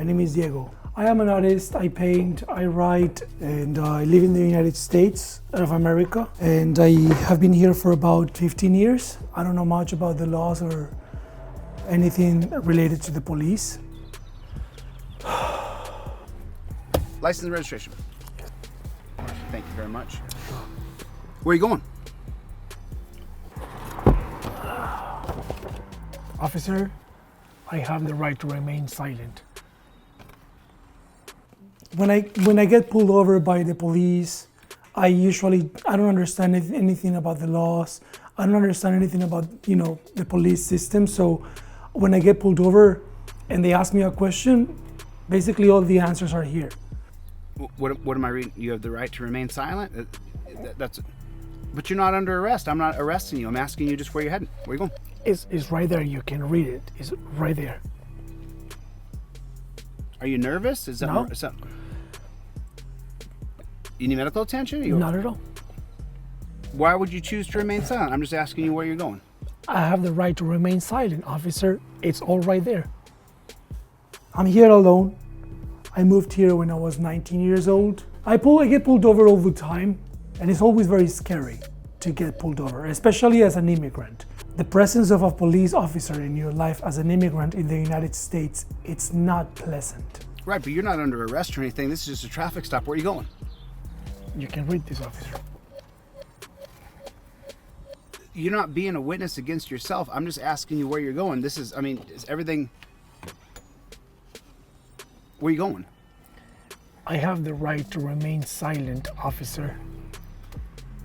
My name is Diego. I am an artist, I paint, I write, and I live in the United States of America. And I have been here for about 15 years. I don't know much about the laws or anything related to the police. License and registration. Thank you very much. Where are you going? Officer, I have the right to remain silent. When I get pulled over by the police, I don't understand anything about the laws. I don't understand anything about, the police system. So when I get pulled over and they ask me a question, basically all the answers are here. What am I reading? You have the right to remain silent? But you're not under arrest. I'm not arresting you. I'm asking you just where you're heading. Where are you going? It's right there. You can read it. It's right there. Are you nervous? No. You need medical attention? Not at all. Why would you choose to remain silent? I'm just asking you where you're going. I have the right to remain silent, officer. It's all right there. I'm here alone. I moved here when I was 19 years old. I get pulled over all the time, and it's always very scary to get pulled over, especially as an immigrant. The presence of a police officer in your life as an immigrant in the United States, it's not pleasant. Right, but you're not under arrest or anything. This is just a traffic stop. Where are you going? You can read this, officer. You're not being a witness against yourself. I'm just asking you where you're going. Is everything... Where are you going? I have the right to remain silent, officer.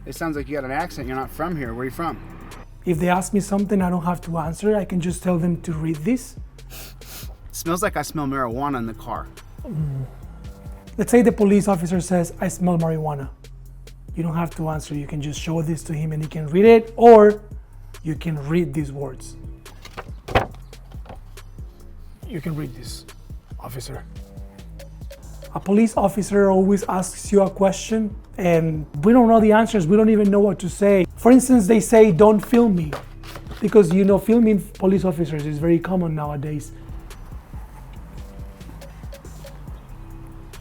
It sounds like you got an accent. You're not from here. Where are you from? If they ask me something I don't have to answer, I can just tell them to read this. It smells like I smell marijuana in the car. Let's say the police officer says, I smell marijuana. You don't have to answer. You can just show this to him and he can read it, or you can read these words. You can read this, officer. A police officer always asks you a question and we don't know the answers. We don't even know what to say. For instance, they say, don't film me. Because, filming police officers is very common nowadays.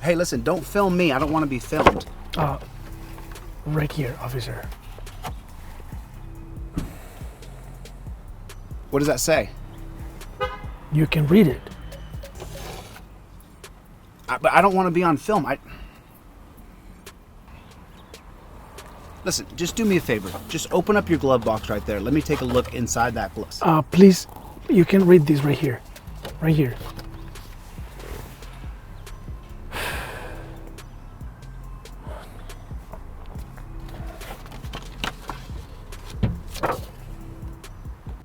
Hey, listen, don't film me. I don't want to be filmed. Right here, officer. What does that say? You can read it. But I don't want to be on film. Listen, just do me a favor. Just open up your glove box right there. Let me take a look inside that glove. Please, you can read this right here. Right here.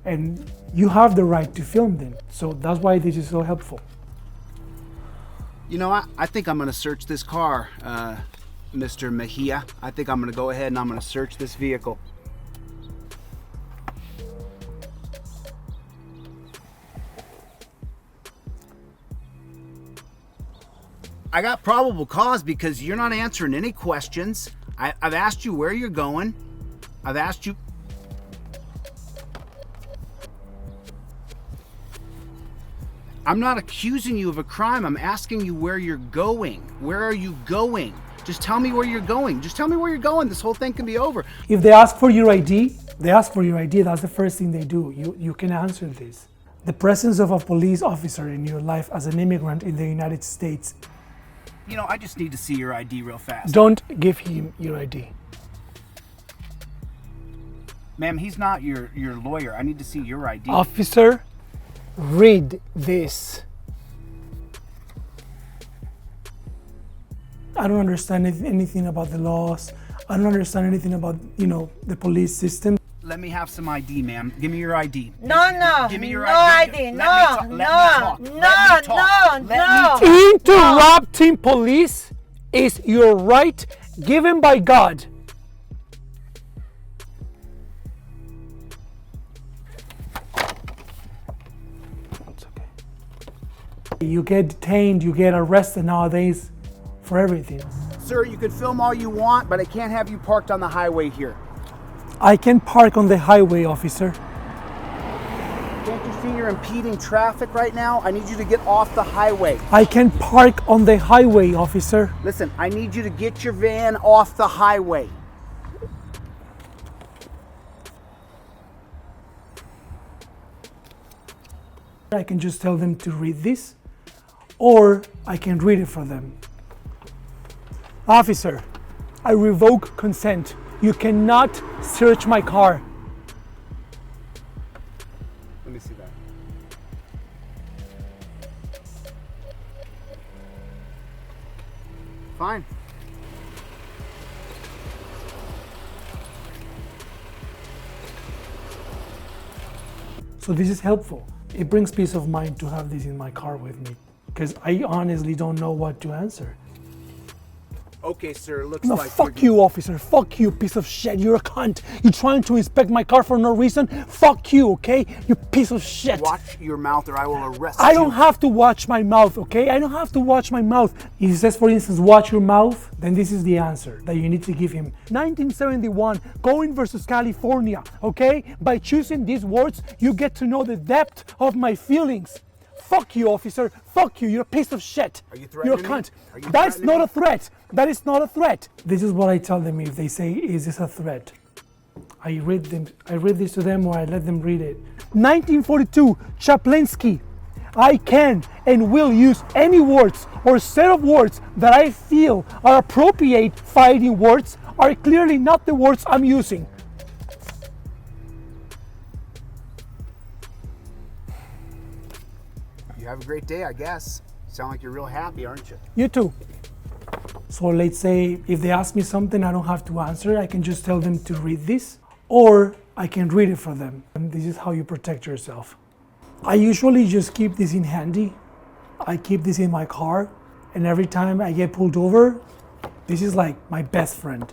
And you have the right to film them. So that's why this is so helpful. I think I'm going to search this car, Mr. Mejia. I think I'm going to go ahead and I'm going to search this vehicle. I got probable cause because you're not answering any questions. I've asked you where you're going. I've asked you... I'm not accusing you of a crime. I'm asking you where you're going. Where are you going? Just tell me where you're going. Just tell me where you're going. This whole thing can be over. If they ask for your ID, that's the first thing they do. You can answer this. The presence of a police officer in your life as an immigrant in the United States. I just need to see your ID real fast. Don't give him your ID. Ma'am, he's not your lawyer. I need to see your ID. Officer, read this. I don't understand anything about the laws. I don't understand anything about, the police system. Let me have some ID, ma'am. Give me your ID. No. Give me your ID. No. Interrupting police is your right given by God. It's okay. You get detained, you get arrested nowadays for everything. Sir, you can film all you want, but I can't have you parked on the highway here. I can park on the highway, officer. Can't you see you're impeding traffic right now. I need you to get off the highway. I can park on the highway, officer. Listen, I need you to get your van off the highway. I can just tell them to read this, or I can read it for them. Officer, I revoke consent. You cannot search my car. Let me see that. Fine. So this is helpful. It brings peace of mind to have this in my car with me, because I honestly don't know what to answer. Okay, sir, it looks No, like fuck you, officer. Fuck you, piece of shit. You're a cunt. You're trying to inspect my car for no reason. Fuck you, okay? You piece of shit. Watch your mouth or I will arrest you. I don't have to watch my mouth, okay? I don't have to watch my mouth. If he says, for instance, watch your mouth, then this is the answer that you need to give him. 1971, going versus California, okay? By choosing these words, you get to know the depth of my feelings. Fuck you, officer. Fuck you. You're a piece of shit. Are you threatening You're a cunt. me? Are you That's threatening not me? a threat. That is not a threat. This is what I tell them if they say, is this a threat? I read this to them, or I let them read it. 1942, Chaplinsky. I can and will use any words or set of words that I feel are appropriate fighting words are clearly not the words I'm using. You have a great day, I guess. Sound like you're real happy, aren't you? You too. So let's say if they ask me something I don't have to answer, I can just tell them to read this, or I can read it for them. And this is how you protect yourself. I usually just keep this in handy. I keep this in my car, and every time I get pulled over, this is like my best friend.